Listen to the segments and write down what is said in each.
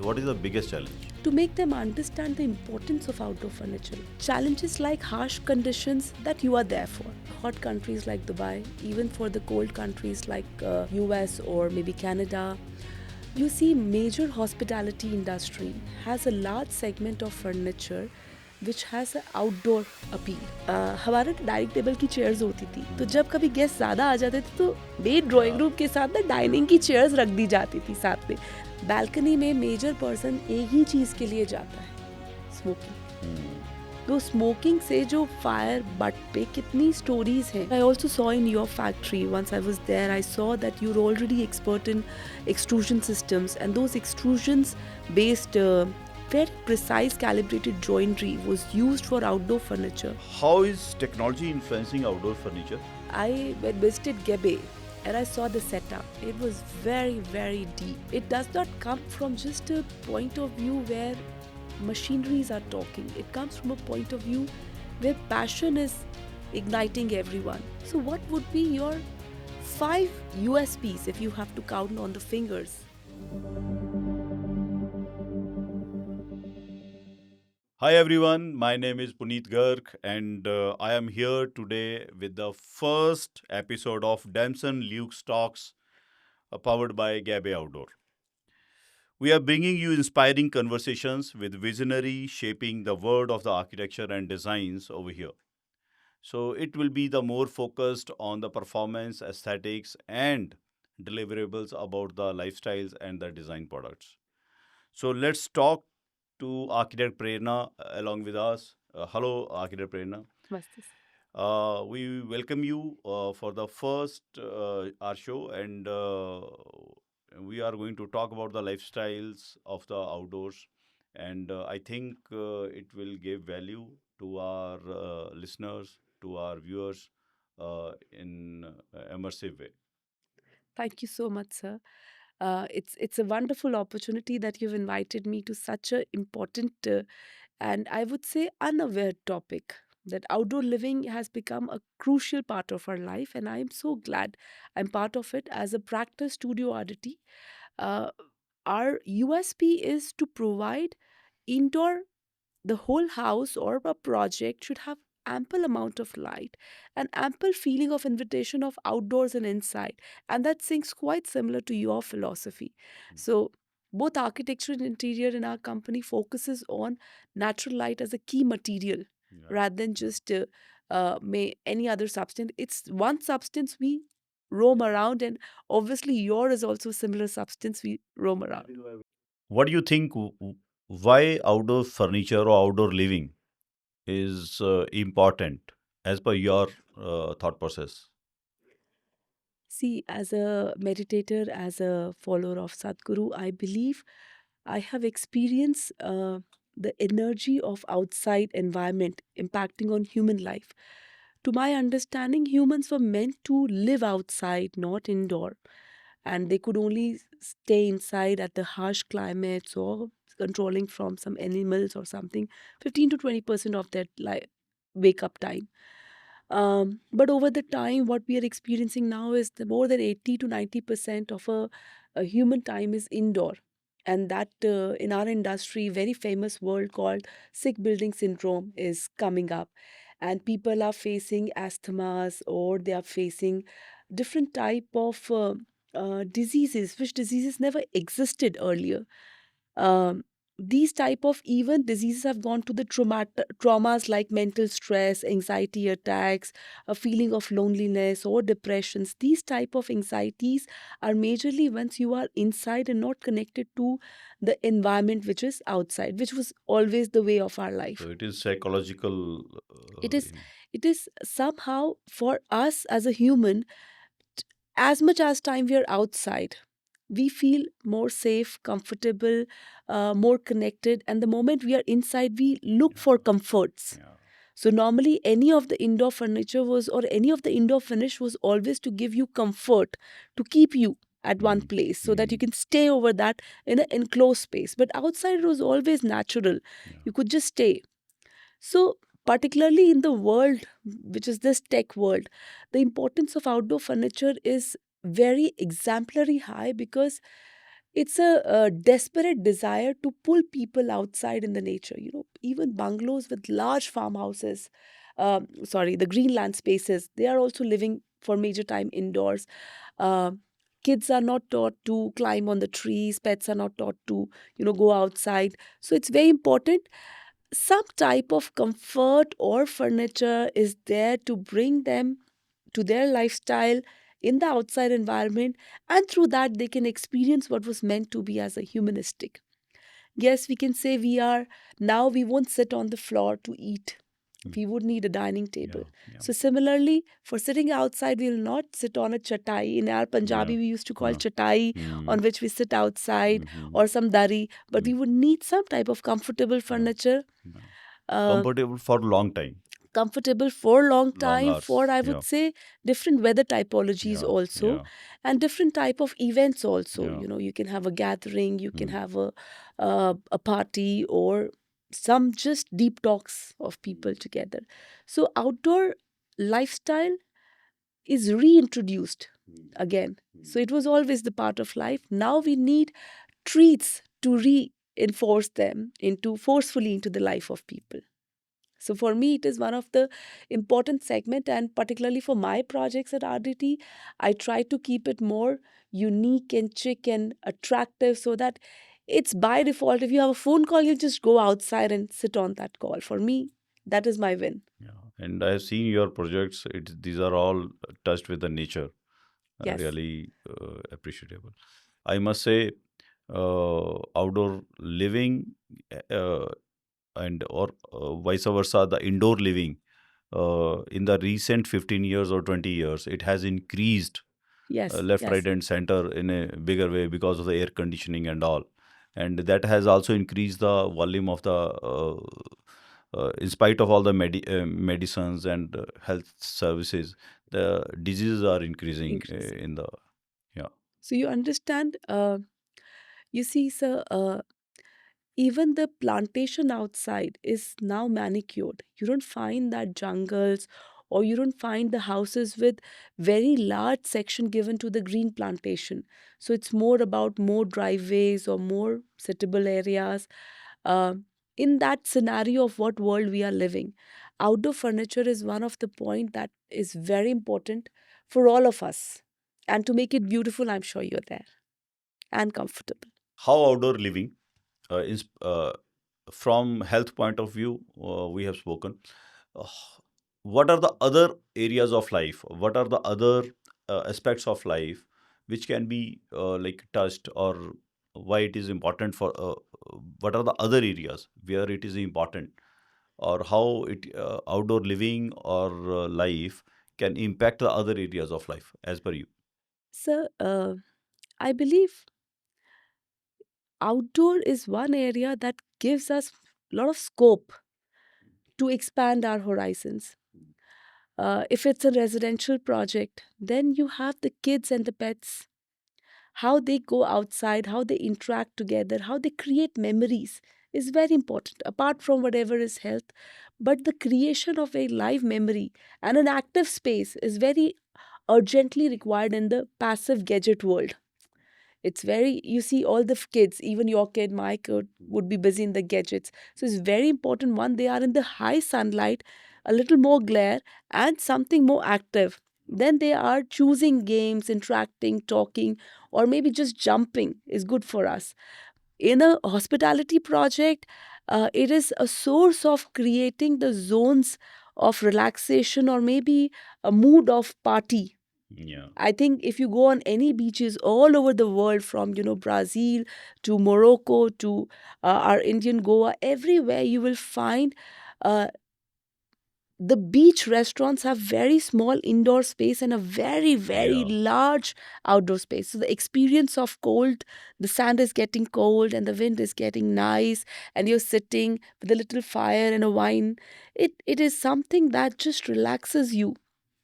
what is the biggest challenge? To make them understand the importance of outdoor furniture. Challenges like harsh conditions that you are there for. Hot countries like Dubai, even for the cold countries like US or maybe Canada, you see major hospitality industry has a large segment of furniture which has an outdoor appeal. हमारे dining table की chairs होती थी, तो जब कभी guest ज़्यादा आ जाते थे तो मेन ड्राइंग रूम के साथ ना डाइनिंग की चेयर्स रख दी जाती थी साथ में. बैल्कनी में मेजर पर्सन एक ही चीज़ के लिए जाता है, स्मोकिंग. तो स्मोकिंग से जो फायर बट पे कितनी स्टोरीज हैं. I also saw in your factory once I was there, I saw that you are already expert in extrusion systems, and those extrusions based very precise calibrated joinery was used for outdoor furniture. How is technology influencing outdoor furniture? I visited GEBE and I saw the setup. It was very, very deep. It does not come from just a point of view where machineries are talking. It comes from a point of view where passion is igniting everyone. So what would be your 5 USPs if you have to count on the fingers? Hi everyone, my name is Puneet Garg and I am here today with the first episode of Damsun Luxe Talks powered by GEBE Outdoors. We are bringing you inspiring conversations with visionaries shaping the world of the architecture and designs over here. So it will be the more focused on the performance, aesthetics and deliverables about the lifestyles and the design products. So let's talk to architect Prerna along with us. Hello, architect Prerna. Namaste. We welcome you for the first our show, and we are going to talk about the lifestyles of the outdoors. And I think it will give value to our listeners, to our viewers in immersive way. Thank you so much, sir. It's a wonderful opportunity that you've invited me to such a important and I would say unaware topic. That outdoor living has become a crucial part of our life, and I am so glad I'm part of it as a practice studio Ardete. Uh, our USP is to provide indoor, the whole house or a project should have ample amount of light and ample feeling of invitation of outdoors and inside, and that seems quite similar to your philosophy. So both architecture and interior in our company focuses on natural light as a key material rather than just any other substance. It's one substance we roam around, and obviously your is also a similar substance we roam around. What do you think? Why outdoor furniture or outdoor living is important as per your thought process? See, as a meditator, as a follower of Sadhguru, I believe I have experienced the energy of outside environment impacting on human life. To my understanding, humans were meant to live outside, not indoor, and they could only stay inside at the harsh climates or controlling from some animals or something 15 to 20% of their wake up time. But over the time, what we are experiencing now is the more than 80 to 90% of a human time is indoor. And that in our industry, very famous word called sick building syndrome is coming up. And people are facing asthmas or they are facing different type of diseases, which diseases never existed earlier. um, these type of even diseases have gone to the traumas like mental stress, anxiety attacks, a feeling of loneliness or depressions. These type of anxieties are majorly once you are inside and not connected to the environment which is outside, which was always the way of our life. So it is psychological. it is it is somehow for us as a human, as much as time we are outside, we feel more safe, comfortable, more connected. And the moment we are inside, we look for comforts. Yeah. So normally, any of the indoor furniture was, or any of the indoor finish was always to give you comfort, to keep you at one place so that you can stay over that in an enclosed space. But outside, it was always natural. You could just stay. So, particularly in the world, which is this tech world, the importance of outdoor furniture is very exemplary high because It's a desperate desire to pull people outside in the nature. Even bungalows with large farmhouses, sorry, the greenland spaces, they are also living for major time indoors. uh, Kids are not taught to climb on the trees, pets are not taught to go outside. So it's very important some type of comfort or furniture is there to bring them to their lifestyle in the outside environment, and through that they can experience what was meant to be as a humanistic. Yes, we can say we are now, we won't sit on the floor to eat. We would need a dining table. Yeah, yeah, So similarly, for sitting outside, we will not sit on a chatai. In our yeah, Punjabi, we used to call yeah. chatai, Mm, on which we sit outside, mhm, or some dari. But mm, we would need some type of comfortable yeah, furniture, yeah. uh, Comfortable for long time, comfortable for long long time, for hours. I Yeah, would say different weather typologies yeah, also, yeah, and different type of events also. yeah. You can have a gathering, you can Mm, have a party, or some just deep talks of people together. So outdoor lifestyle is reintroduced again. So it was always the part of life. Now we need treats to reinforce them into forcefully into the life of people. So for me, it is one of the important segment, and particularly for my projects at Ardete, I try to keep it more unique and chic and attractive, so that it's by default. If you have a phone call, you just go outside and sit on that call. For me, that is my win. yeah. And I have seen your projects. These are all touched with the nature. Yes, Really appreciable. I must say, outdoor living uh, and or vice versa, the indoor living in the recent 15 years or 20 years, it has increased yes, left, right, yes. and center in a bigger way because of the air conditioning and all. And that has also increased the volume of the, in spite of all the medicines and health services, the diseases are increasing Increasing. in the, yeah, So you understand, you see, sir, even the plantation outside is now manicured. You don't find that jungles, or you don't find the houses with very large section given to the green plantation. So it's more about more driveways or more sittable areas. Uh, in that scenario of what world we are living, outdoor furniture is one of the point that is very important for all of us. And to make it beautiful, I'm sure you're there and comfortable. how outdoor living is from health point of view, we have spoken. uh, what are the other areas of life, what are the other aspects of life which can be like touched, or why it is important for what are the other areas where it is important, or how it outdoor living or life can impact the other areas of life as per you? So, I believe outdoor is one area that gives us a lot of scope to expand our horizons. If it's a residential project, then you have the kids and the pets, how they go outside, how they interact together, how they create memories is very important, apart from whatever is health. But the creation of a live memory and an active space is very urgently required in the passive gadget world. It's very, you see, all the kids, even your kid, my kid, would be busy in the gadgets. So it's very important. One, they are in the high sunlight, a little more glare, and something more active. Then they are choosing games, interacting, talking, or maybe just jumping is good for us. In a hospitality project, it is a source of creating the zones of relaxation, or maybe a mood of party. Yeah, I think if you go on any beaches all over the world, from Brazil to Morocco to our Indian Goa, everywhere you will find uh, the beach restaurants have very small indoor space and a very very yeah, large outdoor space. So the experience of cold, the sand is getting cold and the wind is getting nice, and you're sitting with a little fire and a wine. It is something that just relaxes you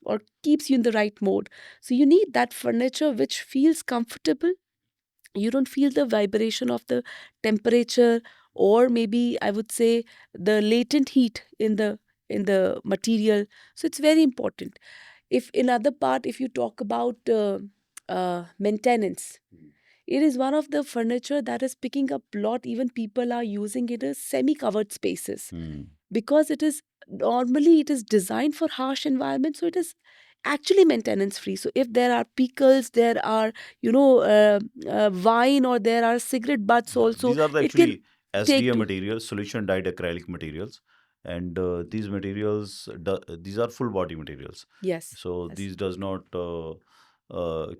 or keeps you in the right mode. So you need that furniture which feels comfortable. You don't feel the vibration of the temperature, or maybe I would say the latent heat in the material. So it's very important. If in other part, if you talk about maintenance, It is one of the furniture that is picking up lot. Even people are using it as semi-covered spaces Hmm. because it is normally it is designed for harsh environments, so it is actually maintenance free. So if there are pickles, there are wine, or there are cigarette butts Yeah, also, these are the it can actually take SDA to. materials, solution dyed acrylic materials, and these materials, these are full body materials. Yes, So yes. these does not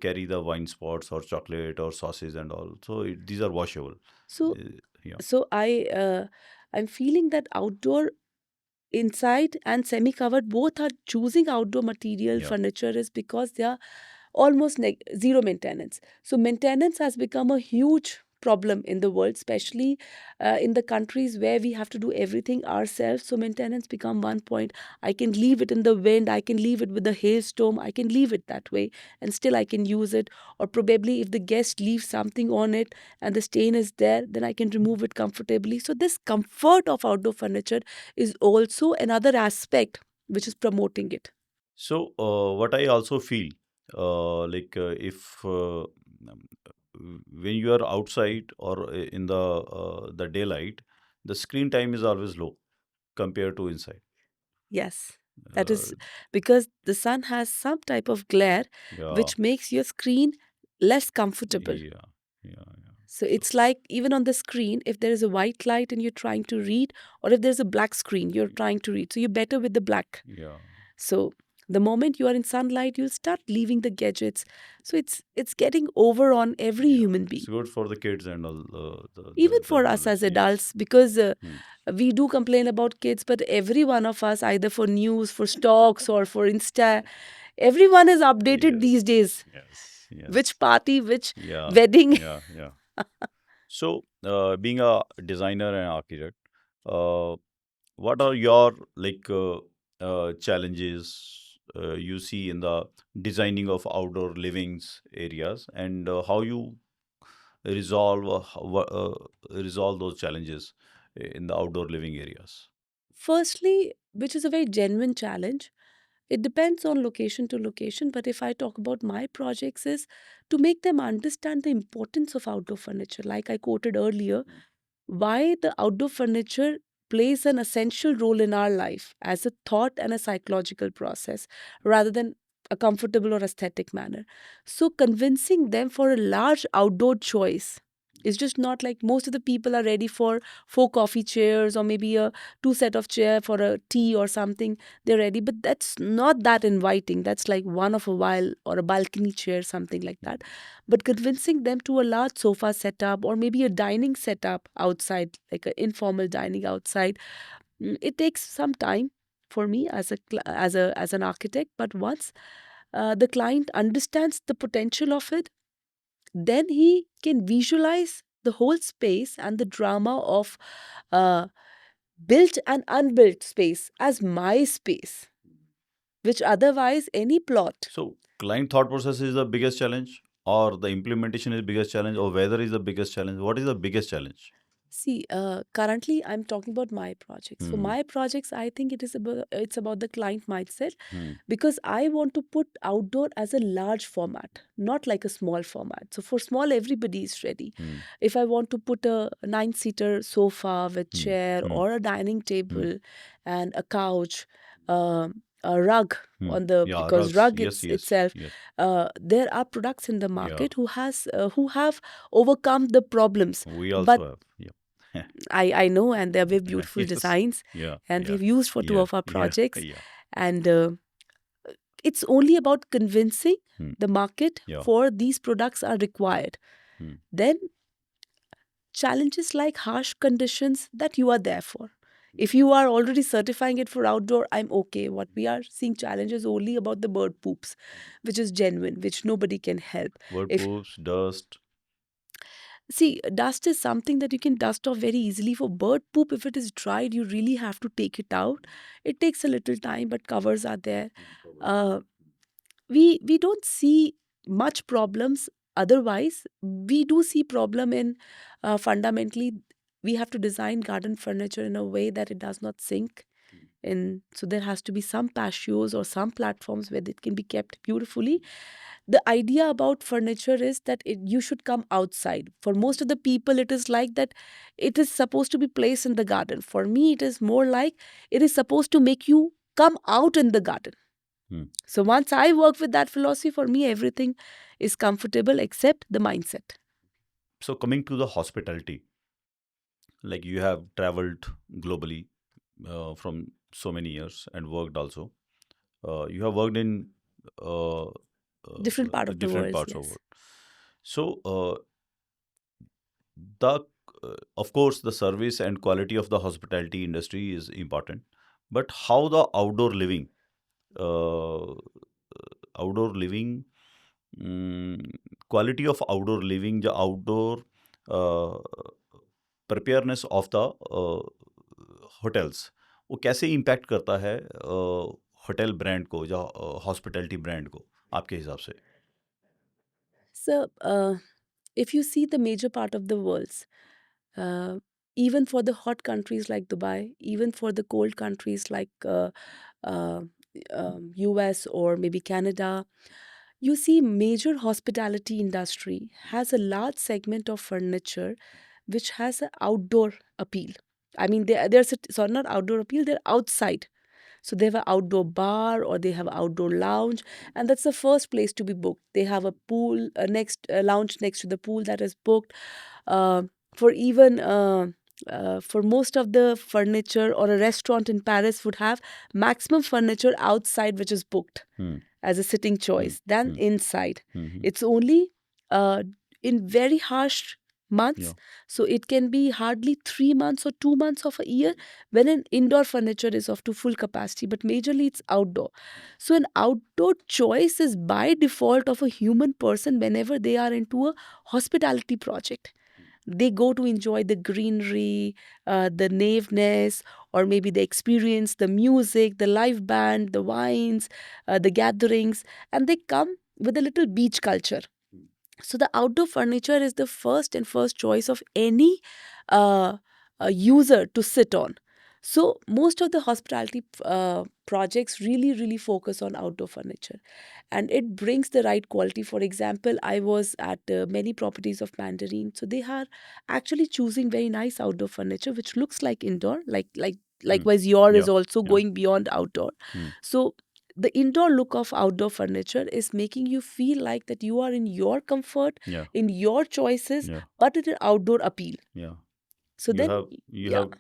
carry the wine spots or chocolate or sauces and all. So these are washable. So Uh, yeah, I'm feeling that outdoor, inside and semi covered, both are choosing outdoor material yeah. furniture is because they are almost zero maintenance. So maintenance has become a huge problem in the world, especially in the countries where we have to do everything ourselves. So maintenance become one point. I can leave it in the wind, I can leave it with a hailstorm, I can leave it that way and still I can use it. Or probably if the guest leaves something on it and the stain is there, then I can remove it comfortably. So this comfort of outdoor furniture is also another aspect which is promoting it. So what I also feel, if when you are outside or in the daylight, the screen time is always low compared to inside. Yes, that Uh, is because the sun has some type of glare yeah, which makes your screen less comfortable. yeah, yeah. So So it's like even on the screen, if there is a white light and you're trying to read, or if there's a black screen, you're trying to read. So you're better with the black. yeah, So the moment you are in sunlight, you'll start leaving the gadgets. So it's getting over on every yeah. human It's being, good for the kids and all even the for us adults. as Yes. adults, because Hmm. we do complain about kids, but every one of us, either for news, for stocks, or for Insta, everyone is updated these Yes. days. Yes. Which Yes. party, which Yeah. wedding. Yeah. Yeah. So, being a designer and architect, uh, what are your challenges you see in the designing of outdoor livings areas, and how you resolve resolve those challenges in the outdoor living areas? Firstly, which is a very genuine challenge, it depends on location to location. But if I talk about my projects, is to make them understand the importance of outdoor furniture. Like I quoted earlier, why the outdoor furniture plays an essential role in our life as a thought and a psychological process rather than a comfortable or aesthetic manner. So, convincing them for a large outdoor choice is just not like most of the people are ready for four coffee chairs or maybe a two set of chair for a tea or something. They're ready, but that's not that inviting. That's like one of a while or a balcony chair, something like that. But convincing them to a large sofa setup or maybe a dining setup outside, like an informal dining outside, it takes some time for me as as an architect. But once the client understands the potential of it, then he can visualize the whole space and the drama of uh, built and unbuilt space as my space, which otherwise any plot. So, client thought process is the biggest challenge, or the implementation is biggest challenge, or weather is the biggest challenge. What is the biggest challenge? See, currently I'm talking about my projects. For Hmm. my projects, I think it's about the client mindset, Hmm. because I want to put outdoor as a large format, not like a small format. So for small, everybody is ready. Hmm. If I want to put a nine-seater sofa with Hmm. chair Hmm. or a dining Hmm. table and a couch, a rug Hmm. on the, Yeah, because rugs. rug Yes, yes, itself, yes. there are products in the Yeah, market who have overcome the problems. we But also have. Yeah. I know, and they're very beautiful Yes. designs, Yeah, and yeah, we've used for two yeah, of our yeah, projects. yeah. And it's only about convincing Hmm. the market Yeah. for these products are required. Hmm. Then challenges like harsh conditions, that you are there for. If you are already certifying it for outdoor, I'm okay. What we are seeing challenges only about the bird poops, which is genuine, which nobody can help. Word If proofs, dust. See, dust is something that you can dust off very easily. For bird poop, if it is dried, you really have to take it out. It takes a little time, but covers are there. Uh, we don't see much problems. Otherwise, we do see problem in fundamentally we have to design garden furniture in a way that it does not sink And so there has to be some patios or some platforms where it can be kept beautifully. The idea about furniture is that you should come outside. For most of the people, it is like that it is supposed to be placed in the garden. For me, it is more like it is supposed to make you come out in the garden. Hmm. So once I work with that philosophy, for me, everything is comfortable except the mindset. So coming to the hospitality, like you have traveled globally from so many years and worked also. You have worked in uh, Different part of the different world, parts of yes. world. So the of course the service and quality of the hospitality industry is important, but how the uh, outdoor living, mm, quality of outdoor living, the outdoor uh, preparedness of the hotels, वो कैसे impact करता है hotel brand को या hospitality brand को आपके हिसाब से? So, if you see the major part of the worlds, uh, even for the hot countries like Dubai, even for the cold countries like uh, US or maybe Canada, you see major hospitality industry has a large segment of furniture which has an outdoor appeal. I mean, there's sorry, not outdoor appeal, they're outside. So they have an outdoor bar or they have outdoor lounge, and that's the first place to be booked. They have a pool next lounge next to the pool that is booked. Uh, for even for most of the furniture, or a restaurant in Paris would have maximum furniture outside, which is booked Hmm. as a sitting Hmm. choice than Hmm. inside. Hmm. It's only uh, in very harsh Yeah. months. So it can be hardly 3 months or 2 months of a year when an indoor furniture is of to full capacity, but majorly it's outdoor. So an outdoor choice is by default of a human person whenever they are into a hospitality project. They go to enjoy the greenery, the naveness, or maybe the experience, the music, the live band, the wines, the gatherings, and they come with a little beach culture. So the outdoor furniture is the first choice of any uh, user to sit on. So most of the hospitality projects really focus on outdoor furniture, and it brings the right quality. For example, I was at many properties of Mandarin, so they are actually choosing very nice outdoor furniture which looks like indoor, like Hmm. likewise your Yeah. is also Yeah. going beyond outdoor. Hmm. So the indoor look of outdoor furniture is making you feel like that you are in your comfort, Yeah. in your choices, Yeah. but in an outdoor appeal. Yeah. So You then, have you yeah, have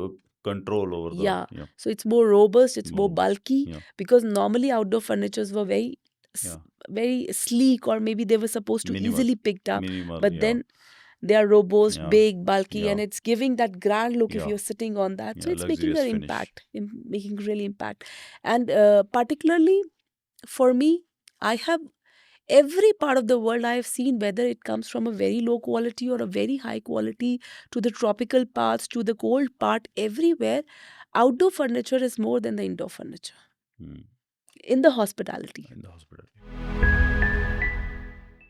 uh, control over the, yeah. yeah, So it's more robust, it's more more. bulky, Yeah. because normally outdoor furnitures were Yeah. very sleek, or maybe they were supposed to Minimal. easily picked up. Minimal. But Yeah. then they are robust, Yeah. big, bulky, Yeah. and it's giving that grand look if Yeah. you're sitting on that. So Yeah. it's making Luxurious an finish. impact, making really impact. And particularly for me, I have every part of the world I have seen, whether it comes from a very low quality or a very high quality, to the tropical parts, to the cold part, everywhere, outdoor furniture is more than the indoor furniture Hmm. in the hospitality. In the hospital.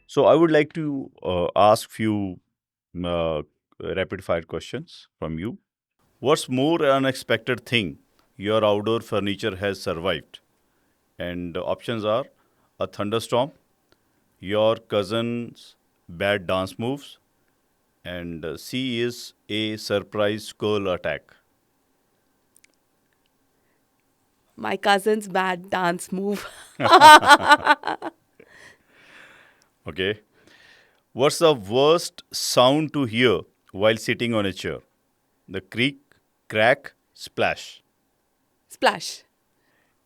So I would like to ask few uh, rapid fire questions from you. What's more unexpected thing your outdoor furniture has survived? And the options are a thunderstorm, your cousin's bad dance moves, and C is a surprise skull attack. My cousin's bad dance move. Okay. What's the worst sound to hear while sitting on a chair? The creak, crack, splash. Splash.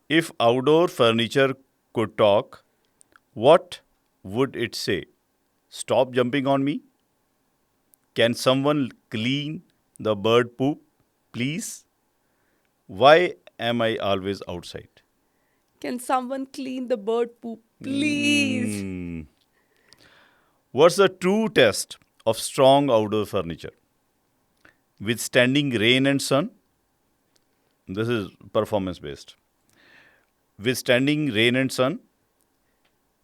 If outdoor furniture could talk, what would it say? Stop jumping on me? Can someone clean the bird poop, please? Why am I always outside? Can someone clean the bird poop, please? Mm. What's the true test of strong outdoor furniture? Withstanding rain and sun? This is performance based. Withstanding rain and sun?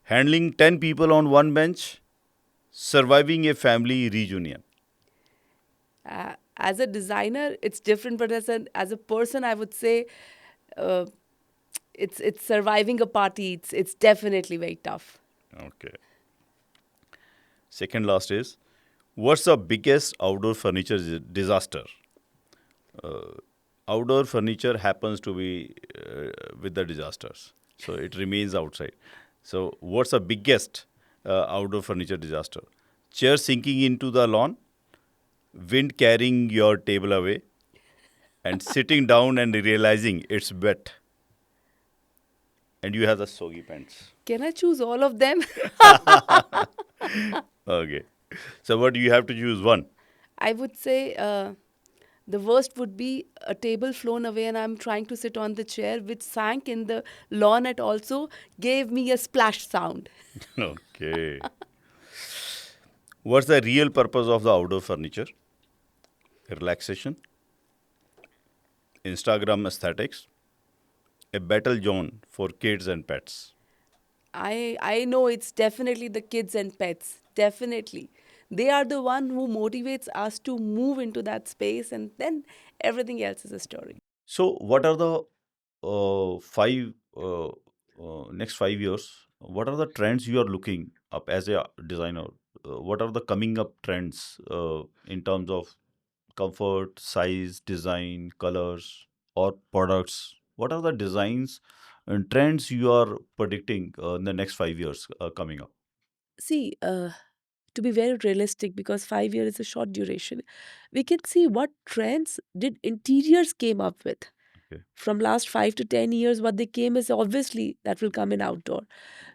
Handling 10 people on one bench? Surviving a family reunion? As a designer, it's different, but as a person, I would say uh, it's surviving a party. It's definitely very tough. Okay. Second last is, what's the biggest outdoor furniture disaster? Outdoor furniture happens to be with the disasters, so it remains outside. So, what's the biggest outdoor furniture disaster? Chair sinking into the lawn, wind carrying your table away, and sitting down and realizing it's wet and you have the soggy pants. Can I choose all of them? Okay. So, what do you have to choose one? I would say the worst would be a table flown away and I'm trying to sit on the chair, which sank in the lawn and also gave me a splash sound. Okay. What's the real purpose of the outdoor furniture? Relaxation, Instagram aesthetics, a battle zone for kids and pets. I know it's definitely the kids and pets. Definitely. They are the one who motivates us to move into that space and then everything else is a story. So, what are the five next 5 years? What are the trends you are looking up as a designer? What are the coming up trends in terms of comfort, size, design, colors, or products? What are the designs and trends you are predicting in the next 5 years coming up? See, to be very realistic, because 5 years is a short duration, we can see what trends did interiors came up with. Okay. From last 5 to 10 years, what they came is obviously that will come in outdoor.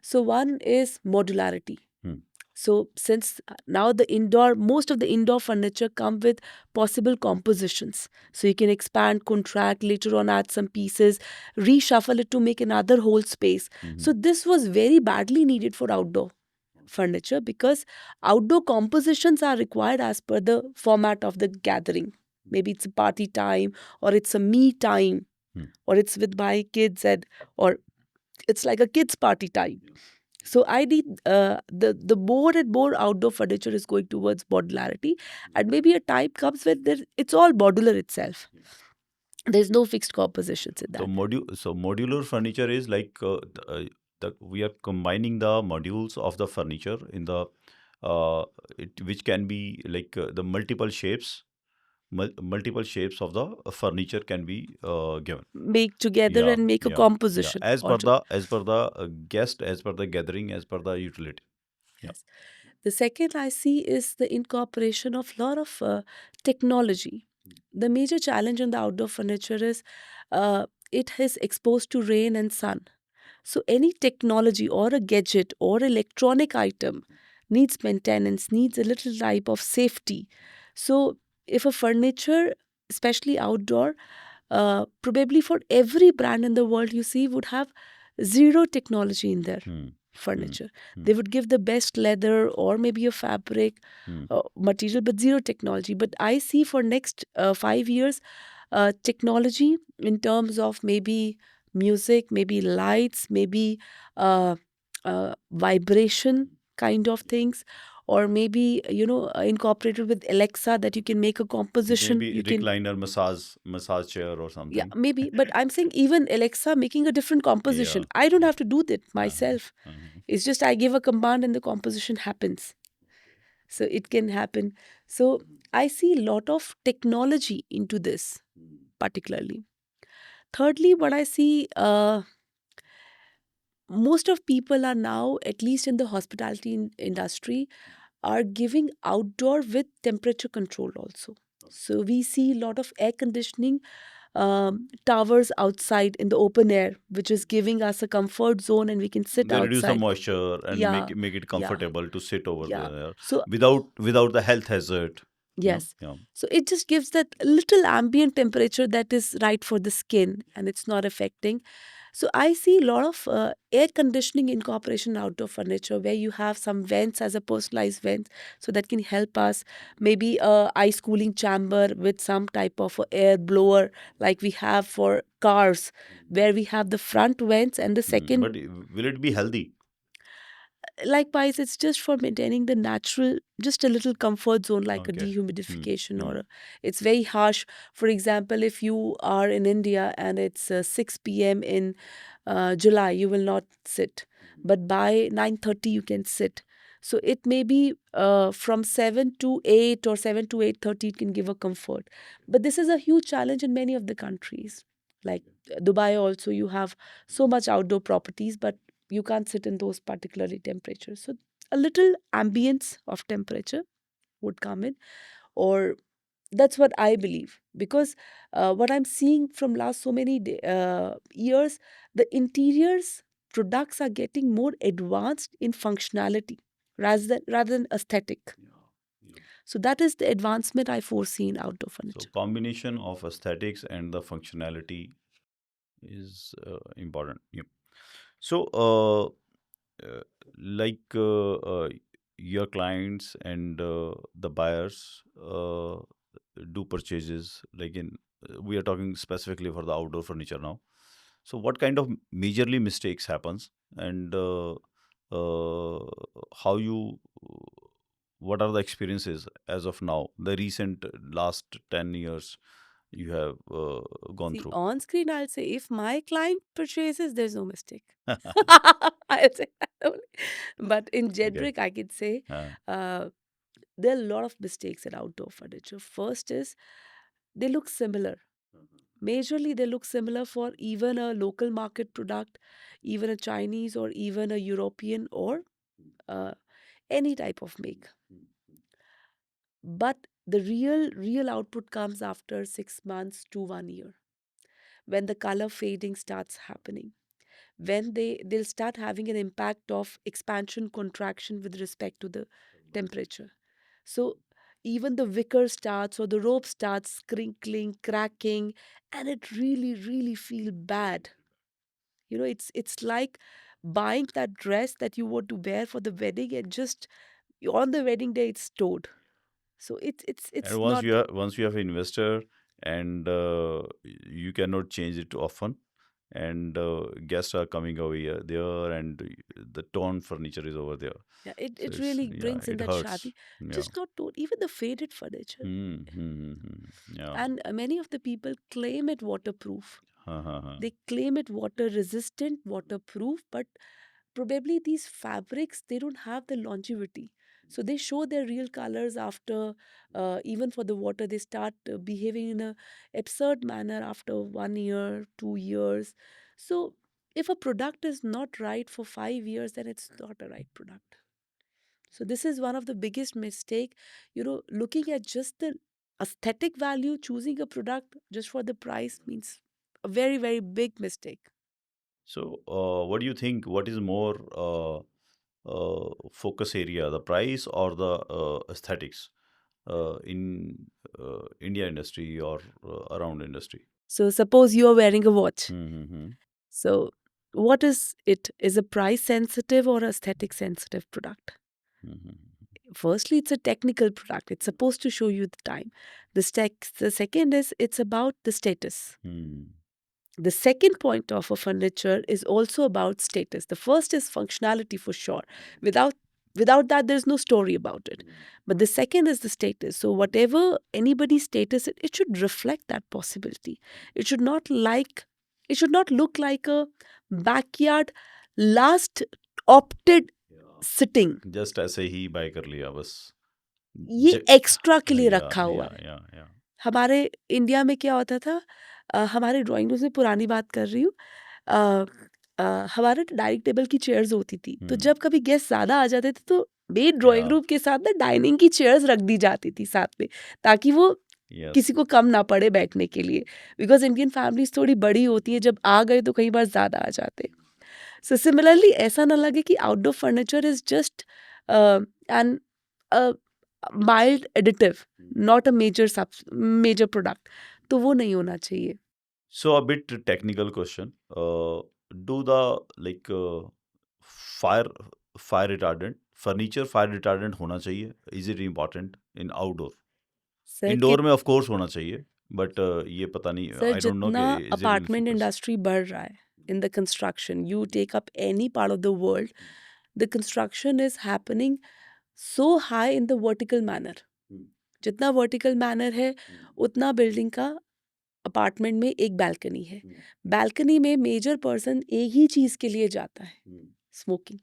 So one is modularity. Hmm. So since now the indoor, most of the indoor furniture come with possible compositions. So you can expand, contract, later on add some pieces, reshuffle it to make another whole space. So this was very badly needed for outdoor furniture because outdoor compositions are required as per the format of the gathering. Maybe it's a party time or it's a me time Hmm. or it's with my kids and or it's like a kids party time. So I need the more and more outdoor furniture is going towards modularity, and maybe a time comes when it's all modular itself. There's no fixed compositions in So that. modular furniture is like we are combining the modules of the furniture in the which can be like the multiple shapes of the furniture can be given. Make together Yeah, and make a yeah, yeah. composition. As per the guest, as per the gathering, as per the utility. Yeah. Yes. The second I see is the incorporation of lot of technology. The major challenge in the outdoor furniture is it is exposed to rain and sun. So any technology or a gadget or electronic item needs maintenance, needs a little type of safety. So if a furniture, especially outdoor, probably for every brand in the world you see would have zero technology in their Hmm. Hmm. furniture. Hmm. They would give the best leather or maybe a fabric Hmm. material, but zero technology. But I see for next 5 years, technology in terms of maybe music, maybe lights, maybe uh, vibration kind of things, or maybe incorporated with Alexa that you can make a composition. Maybe You can, recliner massage chair or yeah, something. maybe, but I'm saying even Alexa making a different composition. Yeah. I don't Yeah. have to do that Uh-huh. myself. Uh-huh. It's just I give a command and the composition happens. So it can happen. So I see a lot of technology into this particularly. Thirdly, what I see, most of people are now, at least in the hospitality industry, are giving outdoor with temperature control also. So we see a lot of air conditioning towers outside in the open air, which is giving us a comfort zone and we can sit They reduce the outside. moisture and Yeah, make it yeah, comfortable to sit over yeah. there So without the health hazard. Yeah. yes. Yeah. So it just gives that little ambient temperature that is right for the skin and it's not affecting. So I see a lot of air conditioning incorporation in outdoor furniture where you have some vents as a personalized vent, so that can help us. Maybe a ice cooling chamber with some type of a air blower like we have for cars, where we have the front vents and the But second. will it be healthy? Likewise, it's just for maintaining the natural, just a little comfort zone, like a Okay. dehumidification, or it's very harsh. For example, if you are in India and it's 6 p.m. in July, you will not sit, but by 9:30 you can sit. So it may be from 7 to 8 or 7 to 8:30, it can give a comfort. But this is a huge challenge in many of the countries. Like Dubai also, you have so much outdoor properties, but you can't sit in those particularly temperatures. So a little ambience of temperature would come in, or that's what I believe. Because what I'm seeing from last so many years, the interiors products are getting more advanced in functionality rather than aesthetic. So that is the advancement I foresee in outdoor So furniture. combination of aesthetics and the functionality is important. Yep. So uh, like your clients and the buyers do purchases, like in we are talking specifically for the outdoor furniture now. So what kind of majorly mistakes happens, and uh, how you what are the experiences as of now, the recent last 10 years you have gone See, through? on screen, I'll say if my client purchases, there's no mistake. I'll say that only. But in Okay. generic, I could say Uh, uh, there are a lot of mistakes in outdoor furniture. First is they look similar. Majorly, they look similar for even a local market product, even a Chinese or even a European or uh, any type of make. But the real output comes after 6 months to 1 year, when the color fading starts happening, when they'll start having an impact of expansion contraction with respect to the temperature. So even the wicker starts or the rope starts crinkling, cracking, and it really feel bad. It's like buying that dress that you want to wear for the wedding, and just on the wedding day it's stored. So it's and not. once you have investor, and you cannot change it often, and guests are coming over here there, and the torn furniture is over there. Yeah, it, So it it's, really yeah, brings in it that hurts. shabby, Yeah. just not to even the faded furniture. Yeah. And many of the people claim it waterproof. Ha, ha, ha. They claim it water resistant, waterproof, but probably these fabrics, they don't have the longevity. So they show their real colors after, even for the water, they start behaving in a absurd manner after 1 year, 2 years. So if a product is not right for 5 years, then it's not a right product. So this is one of the biggest mistake, looking at just the aesthetic value, choosing a product just for the price means a very big mistake. So what do you think, what is more focus area, the price or the aesthetics in India industry or around industry? So suppose you are wearing a watch. Mm-hmm. So what is it? Is a price sensitive or aesthetic sensitive product? Mm-hmm. Firstly, it's a technical product. It's supposed to show you the time. The second is it's about the status. Mm-hmm. The second point of a furniture is also about status. The first is functionality for sure. Without without that, there's no story about it. But the second is the status. So whatever anybody's status, it should reflect that possibility. It should not like it should not look like a backyard last opted sitting. Just ऐसे ही bye कर लिया बस। ये ज extra के लिए या रखा हुआ या है। या या हमारे इंडिया में क्या होता था, हमारे ड्राइंग रूम में पुरानी बात कर रही हूँ, अ, हमारे डाइनिंग टेबल की चेयर्स होती थी, तो जब कभी गेस्ट ज़्यादा आ जाते थे तो मेन ड्राइंग या रूम के साथ ना डाइनिंग की चेयर्स रख दी जाती थी साथ में, ताकि वो यस किसी को कम ना पड़े बैठने के लिए, बिकॉज इंडियन फैमिलीज थोड़ी बड़ी होती है, जब आ गए तो कई बार ज़्यादा आ जाते। सो सिमिलरली ऐसा ना लगे कि outdoor furniture is just an mild additive, not a major product, तो वो नहीं होना चाहिए। So a bit technical question. Do the like fire fire retardant furniture fire retardant होना चाहिए? Is it important in outdoor? Sir कि Indoor में of course होना चाहिए, but ये पता नहीं, सर I don't know जितना कि is it in apartment focus? Industry बढ़ रहा है in the construction, you take up any part of the world, the construction is happening so high in the vertical manner. जितना vertical manner है उतना building का apartment में एक balcony है. बैल्कनी में मेजर पर्सन एक ही चीज के लिए जाता है, स्मोकिंग.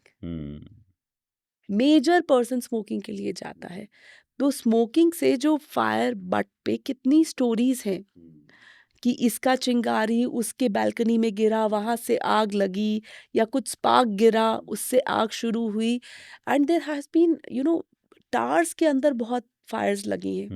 मेजर पर्सन स्मोकिंग के लिए जाता है. तो स्मोकिंग से जो फायर बट पे कितनी स्टोरीज हैं कि इसका चिंगारी उसके बैल्कनी में गिरा, वहां से आग लगी, या कुछ स्पार्क गिरा, उससे आग शुरू हुई. And there has been towers के अंदर बहुत फायर्स लगी हैं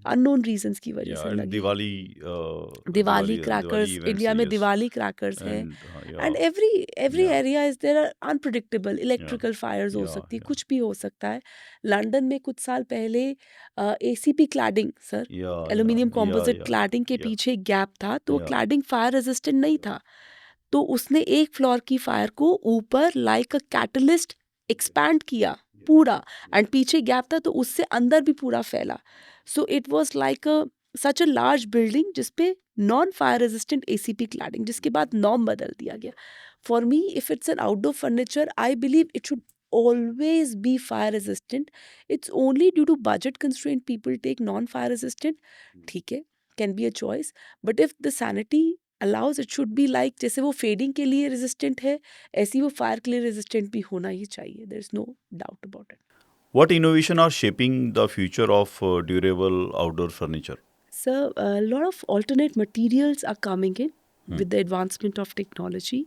अननोन रीजंस की वजह से एंड लगी. Diwali Diwali Diwali crackers, events, India में यस. दिवाली क्रैकर्स हैं. एंड एंड एवरी या area is there are unpredictable या इलेक्ट्रिकल फायर्स हो या सकती है, या कुछ भी हो सकता है. लंदन में कुछ साल पहले एसीपी क्लैडिंग, सर, या या एल्यूमिनियम या कॉम्पोजिट या क्लैडिंग के या पीछे एक गैप था, तो वो या क्लैडिंग फायर रेजिस्टेंट नहीं था. तो उसने एक फ्लोर की फायर को ऊपर लाइक अ कैटलिस्ट एक्सपैंड किया पूरा, एंड पीछे गैप था तो उससे अंदर भी पूरा फैला. So it was like a such a large building जिसपे non fire resistant ACP cladding, जिसके बाद नॉर्म बदल दिया गया. For me, if it's an outdoor furniture, I believe it should always be fire resistant. It's only due to budget constraint people take non fire resistant. ठीक है, can be a choice. But if the sanity allows, it should be like जैसे वो fading के लिए resistant है, ऐसे ही वो fire के लिए रेजिस्टेंट भी होना ही चाहिए. There is no doubt about it. What innovation are shaping the future of durable outdoor furniture? So a lot of alternate materials are coming in with the advancement of technology,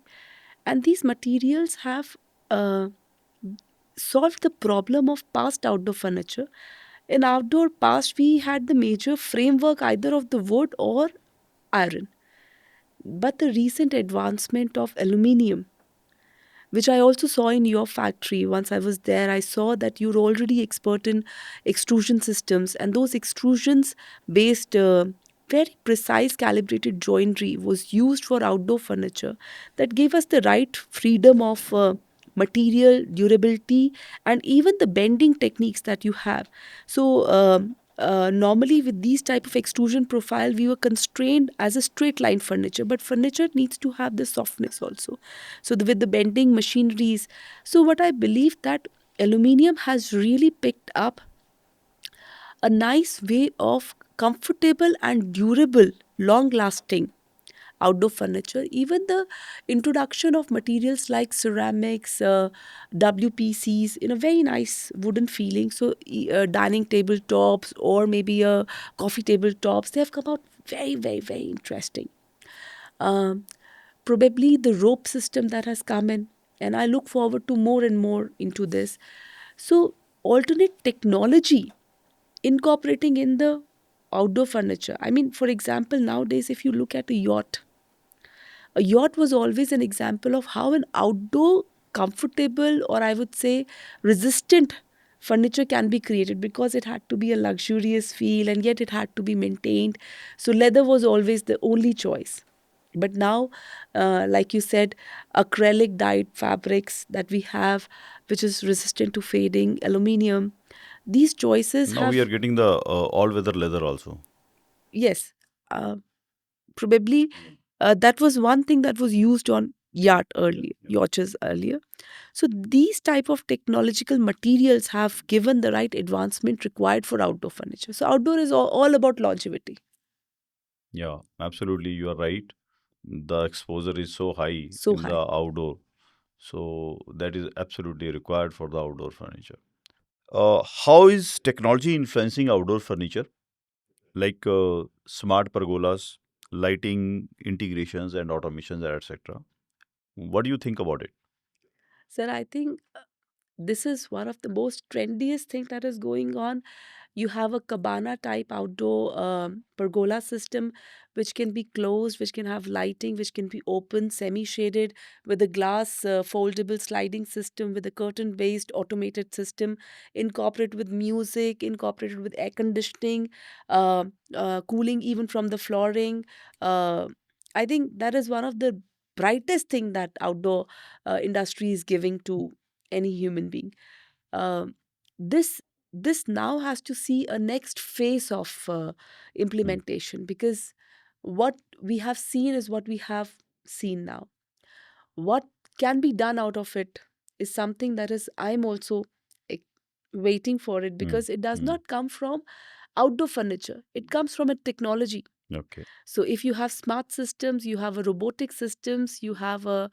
and these materials have solved the problem of past outdoor furniture. In outdoor past, we had the major framework either of the wood or iron. But the recent advancement of aluminium, which I also saw in your factory once I was there, I saw that you're already expert in extrusion systems, and those extrusions based very precise calibrated joinery was used for outdoor furniture that gave us the right freedom of material durability and even the bending techniques that you have. So normally with these type of extrusion profile we were constrained as a straight line furniture, but furniture needs to have the softness also, so with the bending machineries. So what I believe that aluminium has really picked up a nice way of comfortable and durable, long lasting outdoor furniture. Even the introduction of materials like ceramics, WPCs in a very nice wooden feeling. So dining table tops or maybe a coffee table tops, they have come out very, very, very interesting. Um, Probably the rope system that has come in, and I look forward to more and more into this. So alternate technology incorporating in the outdoor furniture. I mean, for example, nowadays if you look at a yacht was always an example of how an outdoor comfortable, or I would say resistant furniture can be created, because it had to be a luxurious feel and yet it had to be maintained. So leather was always the only choice. But now, like you said, acrylic dyed fabrics that we have, which is resistant to fading, aluminium, these choices Now we are have, getting the all-weather leather also. yes, uh, probably that was one thing that was used on yachts earlier. So these type of technological materials have given the right advancement required for outdoor furniture. So outdoor is all about longevity. Yeah, absolutely, you are right. The exposure is so high So in the high. outdoor, so that is absolutely required for the outdoor furniture. How is technology influencing outdoor furniture, like smart pergolas, lighting integrations, and automations, etc.? What do you think about it? Sir, I think this is one of the most trendiest thing that is going on. You have a cabana type outdoor pergola system, which can be closed, which can have lighting, which can be open, semi shaded, with a glass foldable sliding system, with a curtain based automated system, incorporated with music, incorporated with air conditioning, cooling even from the flooring. uh, I think that is one of the brightest thing that outdoor industry is giving to any human being. Um this this now has to see a next phase of Hmm. implementation, because what we have seen is what we have seen now. What can be done out of it is something that is I'm also eh, waiting for it, Hmm. because it does Hmm. not come from outdoor furniture. It comes from a technology. Okay. So if you have smart systems, you have a robotic systems, you have a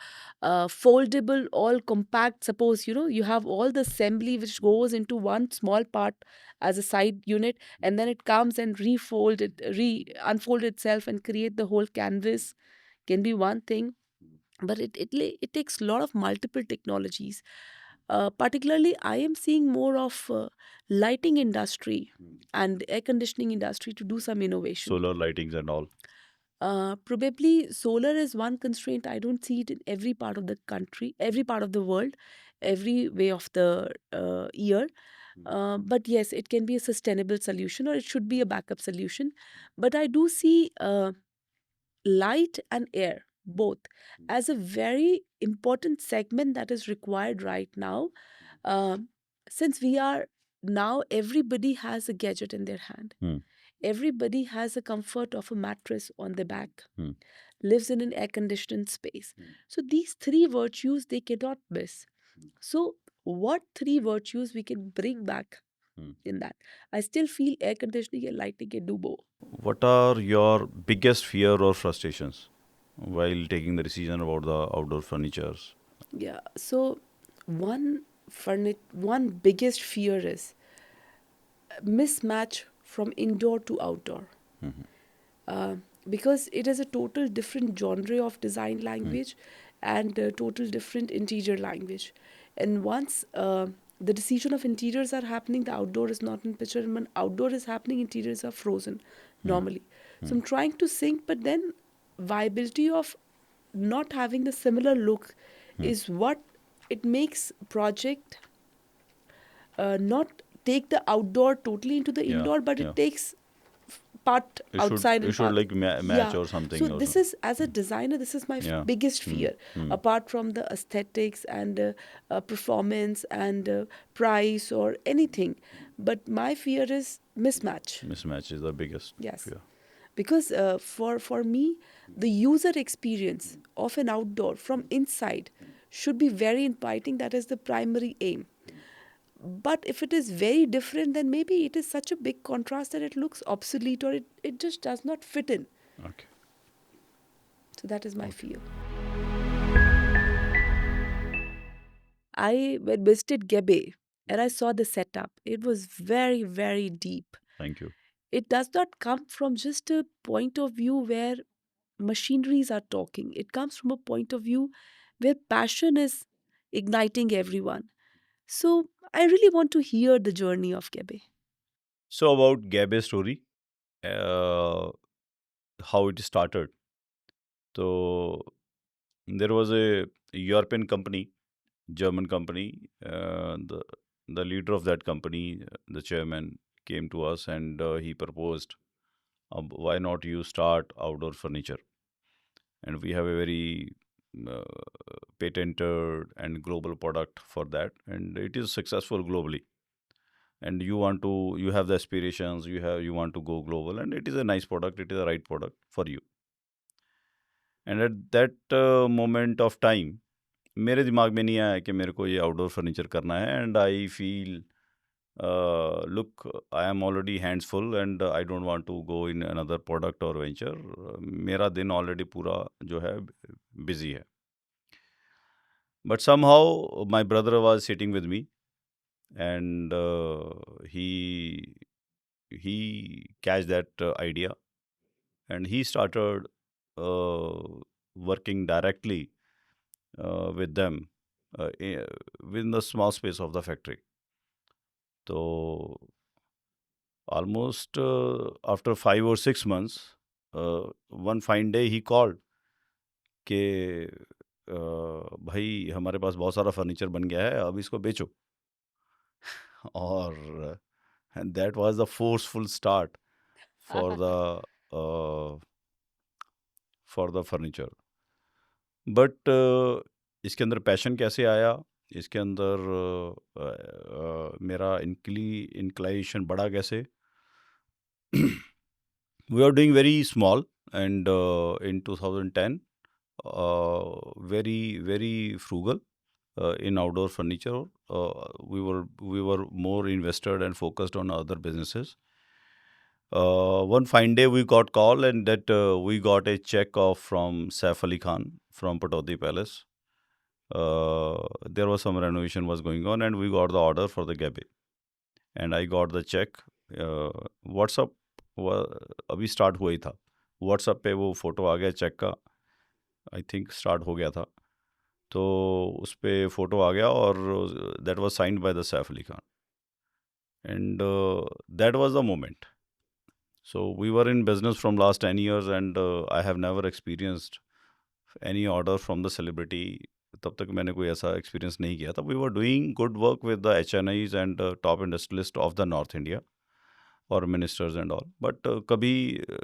foldable, all compact. Suppose you have all the assembly which goes into one small part as a side unit, and then it comes and unfold itself and create the whole canvas. Can be one thing, but it takes a lot of multiple technologies. Particularly, I am seeing more of lighting industry and air conditioning industry to do some innovation. Solar lightings and all. Probably solar is one constraint. I don't see it in every part of the country, every part of the world, every way of the year. But yes, it can be a sustainable solution, or it should be a backup solution. But I do see light and air both as a very important segment that is required right now. Um, since we are now, everybody has a gadget in their hand. Hmm. Everybody has a comfort of a mattress on their back, Hmm. lives in an air conditioned space. So these three virtues they cannot miss. So what three virtues we can bring back Hmm. in that? I still feel air conditioning and lighting can do both. What are your biggest fear or frustrations while taking the decision about the outdoor furnitures? Yeah. So one biggest fear is mismatch from indoor to outdoor. Mhm. uh, because it is a total different genre of design Hmm. language and a total different interior language. And once the decision of interiors are happening, the outdoor is not in picture. And when outdoor is happening, interiors are frozen Hmm. normally. So Hmm. I'm trying to sync, but then viability of not having the similar look Hmm. is what it makes project not take the outdoor totally into the Yeah. indoor, but Yeah. it takes part It should outside it and should part. like match Yeah. or So something or this something. is, as a designer, this is my Yeah. biggest Hmm. fear, Hmm. apart from the aesthetics and performance and price or anything. But my fear is mismatch. Mismatch is the biggest Yes. fear. Because for me, the user experience of an outdoor from inside should be very inviting. That is the primary aim. But if it is very different, then maybe it is such a big contrast that it looks obsolete, or it just does not fit in. Okay. So that is my Okay. fear. I when visited Gebe and I saw the setup. It was very, very deep. Thank you. It does not come from just a point of view where machineries are talking. It comes from a point of view where passion is igniting everyone. So I really want to hear the journey of Gebe. So about Gabe's story, uh, how it started. So there was a European company, German company. The leader of that company, the chairman, came to us and he proposed, why not you start outdoor furniture? And we have a very uh, patented and global product for that, and it is successful globally. And you have the aspirations, you want to go global, and it is a nice product, it is a right product for you. And at that moment of time, मेरे दिमाग में नहीं आया कि मेरे को ये outdoor furniture करना है, and I feel look I am already hands full and I don't want to go in another product और वेंचर. मेरा दिन ऑलरेडी पूरा जो है बिजी है. But somehow my brother was sitting with me, and he catch that idea, and he started uh, working directly with them within the small space of the factory. So almost after 5 or 6 months, one fine day he called कि भाई हमारे पास बहुत सारा furniture बन गया है, अब इसको बेचो. और and that was the forceful start for the uh, for the furniture. But इसके अंदर पैशन कैसे आया, इसके अंदर मेरा इंक्लाइशन बढ़ा कैसे. We are doing very small, and in 2010, very very frugal. in outdoor furniture. We were more invested and focused on other businesses. One fine day we got call, and that we got a check of from Saif Ali Khan from Patodi Palace. There was some renovation was going on, and we got the order for the GEBE, and I got the check. WhatsApp अभी start हुआ ही था. WhatsApp पे वो photo आ गया check का. I think start हो गया था. तो उस पे फोटो आ गया, और that was signed by the Saif Ali Khan. And that was the moment. So we were in business from last 10 years, and I have never experienced any order from the celebrity. तब तक मैंने कोई ऐसा एक्सपीरियंस नहीं किया था. We were doing good work with the HNIs and top industrialist of the north India और ministers and all. But कभी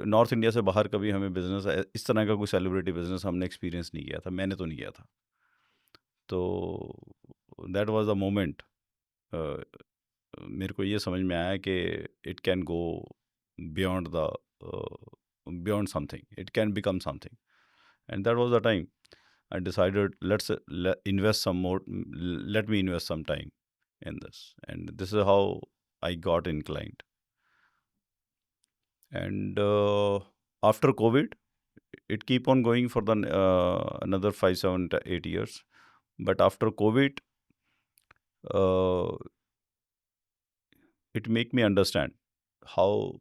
नॉर्थ इंडिया से बाहर कभी हमें बिजनेस इस तरह का कोई सेलिब्रिटी बिजनेस हमने एक्सपीरियंस नहीं किया था. मैंने तो नहीं किया था. तो दैट वाज द मोमेंट. मेरे को ये समझ में आया कि it can go beyond the beyond something. It can become something, and that was the time I decided, invest some more. Let me invest some time in this, and this is how I got inclined. And after COVID, it keep on going for the another 5, 7, 8 years. But after COVID, uh, it make me understand how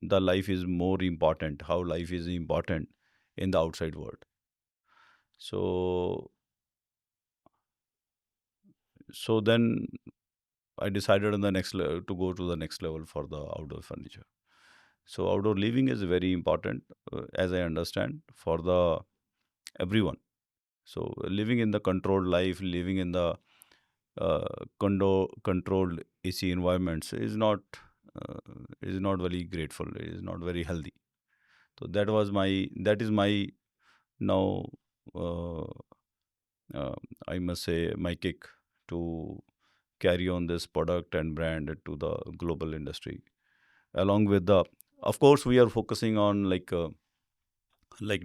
the life is more important, how life is important in the outside world. So then I decided on the next level to go to the next level for the outdoor furniture. So outdoor living is very important, as I understand, for the everyone. So living in the controlled life, living in the controlled AC environments uh, is not very grateful. It is not very healthy. So that is my now, uh, uh, I must say, my kick to carry on this product and brand to the global industry. Along with the, of course, we are focusing on like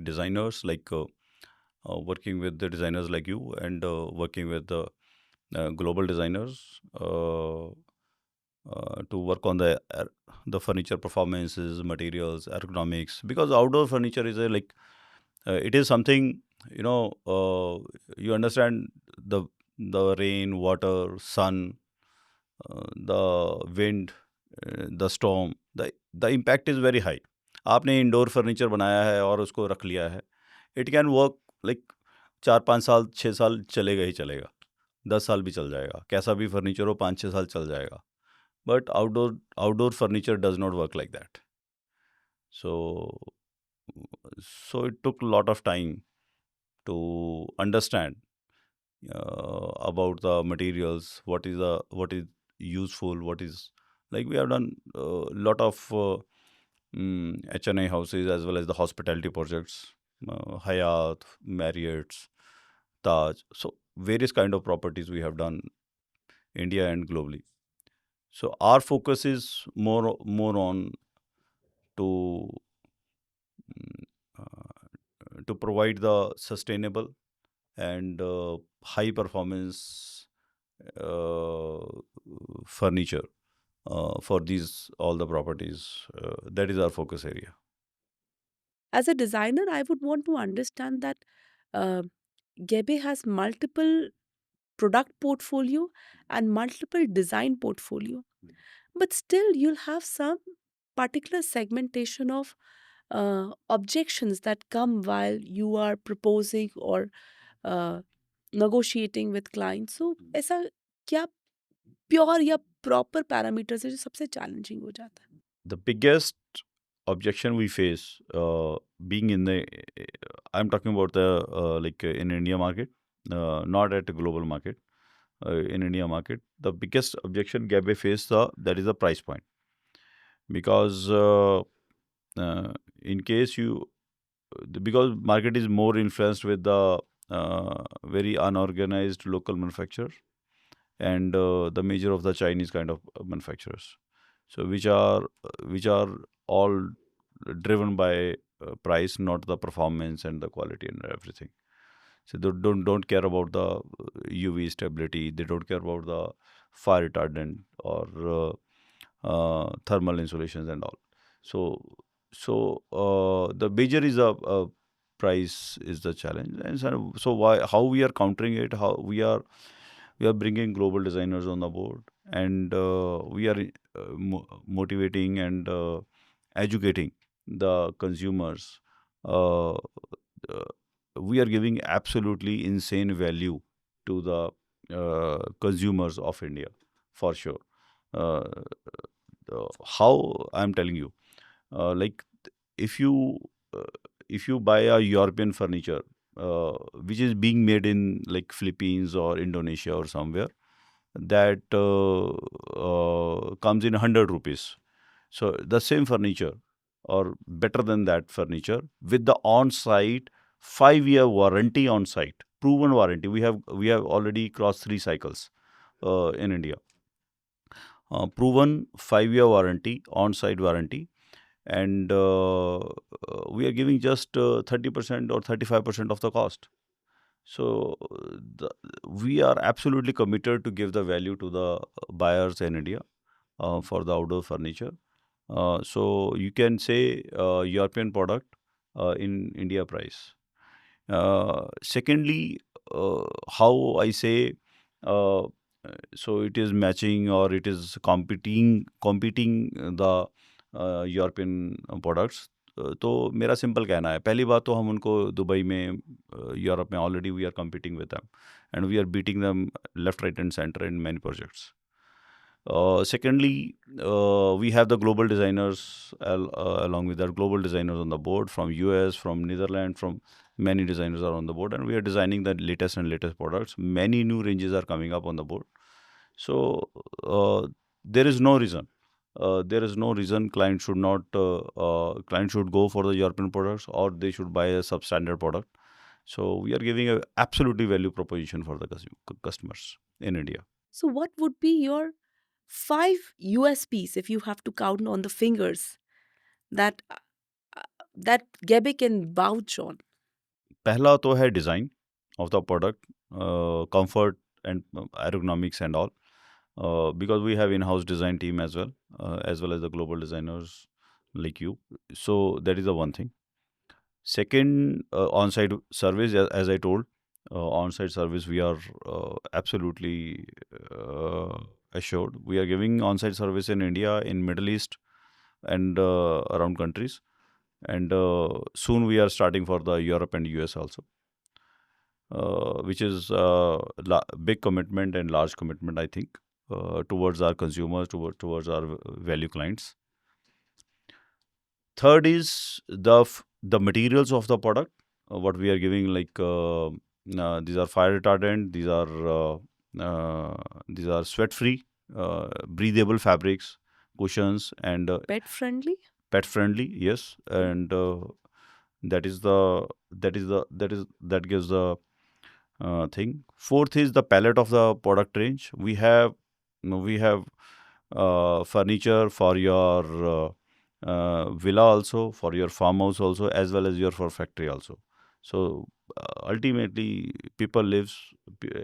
designers, working with the designers like you, and working with the global designers to work on the furniture performances, materials, ergonomics. Because outdoor furniture is it is something, you understand, the rain, water, sun, the wind, the storm, the impact is very high. आपने indoor furniture बनाया है और उसको रख लिया है, it can work like 4, 5 साल, 6 साल चलेगा ही चलेगा. 10 साल भी चल जाएगा. कैसा भी फर्नीचर हो, 5, 6 साल चल जाएगा. But outdoor furniture does not work like that. So it took a lot of time to understand about the materials, what is useful, what is, like, we have done a lot of HNI houses as well as the hospitality projects, Hyatt, Marriott's, Taj. So various kind of properties we have done India and globally. So our focus is more on to mm, to provide the sustainable and high performance uh, furniture for these all the properties. That is our focus area. As a designer, I would want to understand that uh, GEBE has multiple product portfolio and multiple design portfolio, but still you'll have some particular segmentation of objections that come while you are proposing or uh, negotiating with clients. So ऐसा क्या pure या proper parameters है जो सबसे challenging हो जाता है? The biggest objection we face, being in the, I'm talking about the in India market, not at a global market. In India market, the biggest objection GABE face, that is the price point. Because in case you, because market is more influenced with the very unorganized local manufacturers, and the major of the Chinese kind of manufacturers, so which are all driven by price, not the performance and the quality and everything. So they don't care about the UV stability. They don't care about the fire retardant or thermal insulations and all. So the major is a price is the challenge, and so why how we are countering it? How we are bringing global designers on the board, and we are motivating and educating the consumers. Uh, uh, we are giving absolutely insane value to the consumers of India, for sure. Uh, how I'm telling you, like if you uh, if you buy a European furniture, which is being made in like Philippines or Indonesia or somewhere, that comes in 100 rupees. So the same furniture or better than that furniture with the on-site 5-year warranty on site, proven warranty. We have already crossed 3 cycles in India. Proven 5-year warranty, on-site warranty, and we are giving just 30% or 35% of the cost. So we are absolutely committed to give the value to the buyers in India for the outdoor furniture. So you can say European product in India price. Secondly, how I say, uh, so it is matching or it is competing the European products. तो मेरा simple कहना है, पहली बात तो हम उनको Dubai में, यूरोप में already we are competing with them and we are beating them left right and centre in many projects. Secondly, we have the global designers along with our global designers on the board from US, from Netherlands, from many designers are on the board, and we are designing the latest and latest products. Many new ranges are coming up on the board. So there is no reason. There is no reason client should not client should go for the European products or they should buy a substandard product. So we are giving a absolutely value proposition for the customers in India. So, what would be your 5 USPs if you have to count on the fingers that that GEBE can vouch on? पहला तो है design of the product, comfort and ergonomics and all, because we have in-house design team as well as the global designers like you. So that is the one thing. Second, on-site service, as I told, on-site service we are absolutely assured. We are giving on-site service in India, in Middle East, and around countries. And soon we are starting for the Europe and US also, which is big commitment and large commitment, I think, towards our consumers, towards our value clients. Third is the materials of the product. What we are giving, like these are fire retardant, these are sweat free, breathable fabrics, cushions, and Pet friendly? pet friendly. Yes, and that is the that gives the thing. Fourth is the palette of the product range. We have furniture for your villa also, for your farmhouse also, as well as your for factory also. So ultimately, people lives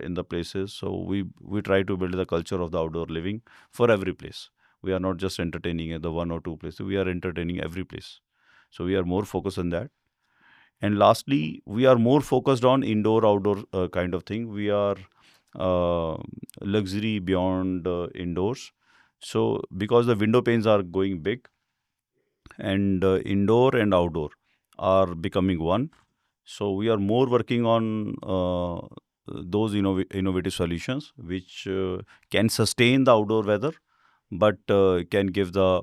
in the places. So we try to build the culture of the outdoor living for every place. We are not just entertaining at the one or two places. We are entertaining every place. So we are more focused on that. And lastly, we are more focused on indoor outdoor kind of thing. We are uh, luxury beyond indoors. So because the window panes are going big, and indoor and outdoor are becoming one, so we are more working on those innovative solutions which can sustain the outdoor weather, but can give the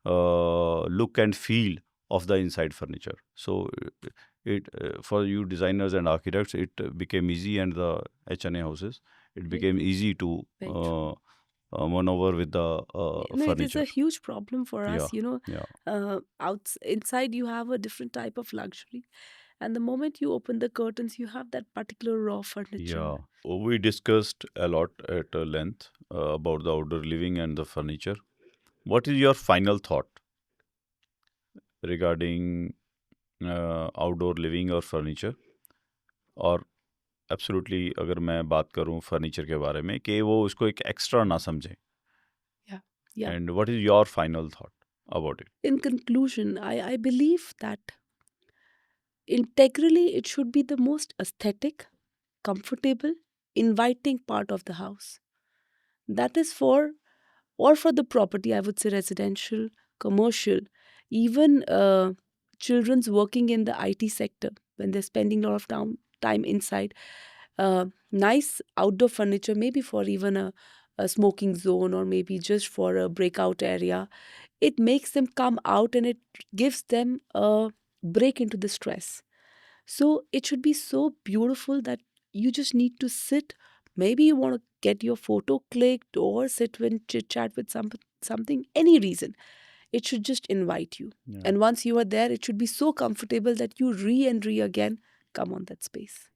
look and feel of the inside furniture. So it for you designers and architects, it became easy, and the HNA houses, it Ve- became easy to Very true. maneuver with the It is furniture. a huge problem for Yeah, us. yeah, Inside you have a different type of luxury, and the moment you open the curtains, you have that particular raw yeah. furniture. We discussed a lot at length about the outdoor living and the furniture. What is your final thought regarding outdoor living or furniture? Or absolutely अगर मैं बात करूं furniture के बारे में कि वो उसको एक एक्स्ट्रा ना समझें. Yeah. Yeah. And what is your final thought about it? In conclusion, I believe that integrally it should be the most aesthetic, comfortable, inviting part of the house. That is for, or for the property, I would say residential, commercial, even children's working in the IT sector when they're spending a lot of time inside. Nice outdoor furniture, maybe for even a smoking zone or maybe just for a breakout area. It makes them come out and it gives them a break into the stress. So it should be so beautiful that you just need to sit. Maybe you want to get your photo clicked or sit and chit chat with something, any reason. It should just invite you. Yeah. And once you are there, it should be so comfortable that you and again come on that space.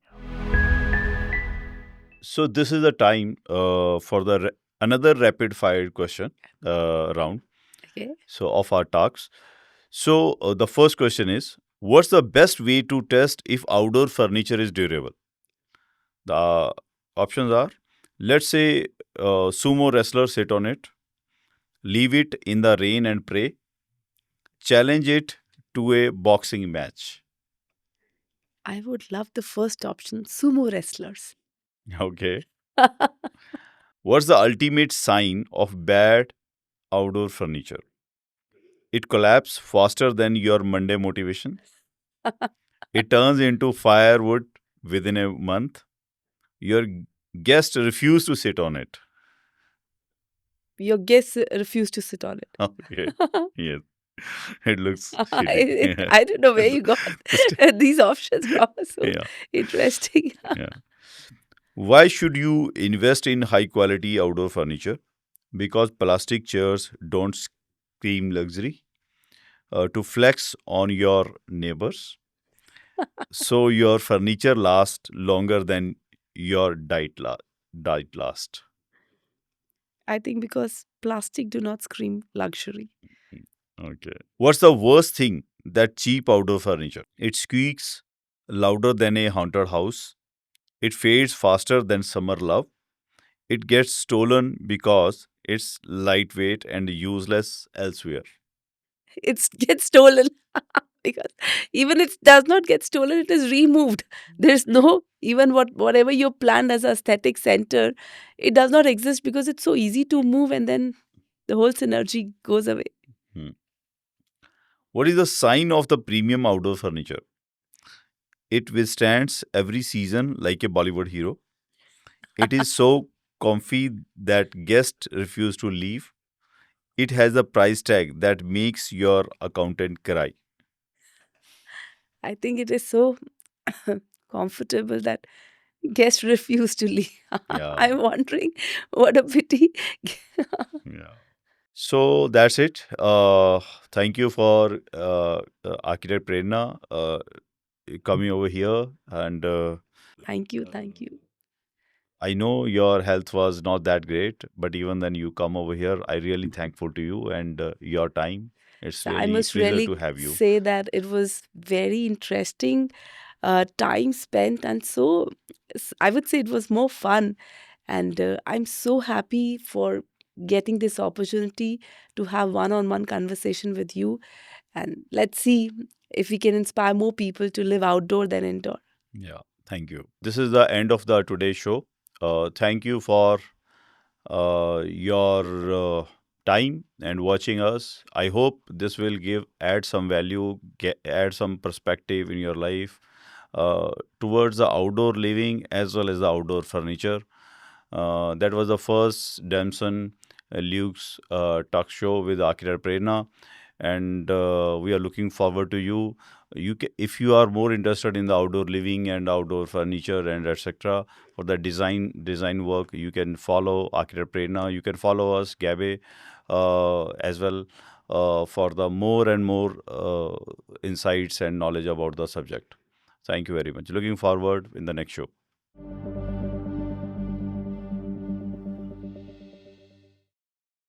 So this is the time for the another rapid fire question round. Okay. So of our talks. So the first question is, what's the best way to test if outdoor furniture is durable? The options are, let's say sumo wrestlers sit on it, leave it in the rain and pray, challenge it to a boxing match. I would love the first option, sumo wrestlers. Okay. What's the ultimate sign of bad outdoor furniture? It collapses faster than your Monday motivation. It turns into firewood within a month. Your guests refuse to sit on it. Your guests refuse to sit on it. Okay. Yes. It looks silly. I don't know where you got these options from. So Yeah. interesting. Yeah. Why should you invest in high quality outdoor furniture? Because plastic chairs don't scream luxury. To flex on your neighbors. So your furniture lasts longer than your diet last. I think because plastic do not scream luxury. Okay. What's the worst thing that cheap outdoor furniture? It squeaks louder than a haunted house. It fades faster than summer love. It gets stolen because it's lightweight and useless elsewhere. It gets stolen because even if it does not get stolen, it is removed. There's no even whatever you planned as aesthetic center, it does not exist because it's so easy to move and then the whole synergy goes away. Hmm. What is the sign of the premium outdoor furniture? It withstands every season like a Bollywood hero. It is so comfy that guests refuse to leave. It has a price tag that makes your accountant cry. I think it is so comfortable that guests refuse to leave. Yeah. I'm wondering what a pity. Yeah. So that's it. Thank you for Architect Prerna coming over here. And Thank you. Thank you. I know your health was not that great, but even then you come over here, I really thankful to you and your time. It's So I really must pleasure to really have you. say that it was very interesting time spent, and so I would say it was more fun. And I'm so happy for getting this opportunity to have one-on-one conversation with you. And let's see if we can inspire more people to live outdoor than indoor. Yeah, thank you. This is the end of the today's show. Thank you for your time and watching us. I hope this will add some value, add some perspective in your life uh, towards the outdoor living as well as the outdoor furniture. That was the first Damsun Luxe talk show with Akira Prerna, and we are looking forward to you. If you are more interested in the outdoor living and outdoor furniture and etc. for the design work, you can follow Akira Prerna. You can follow us GEBE as well for the more and more insights and knowledge about the subject. Thank you very much. Looking forward in the next show.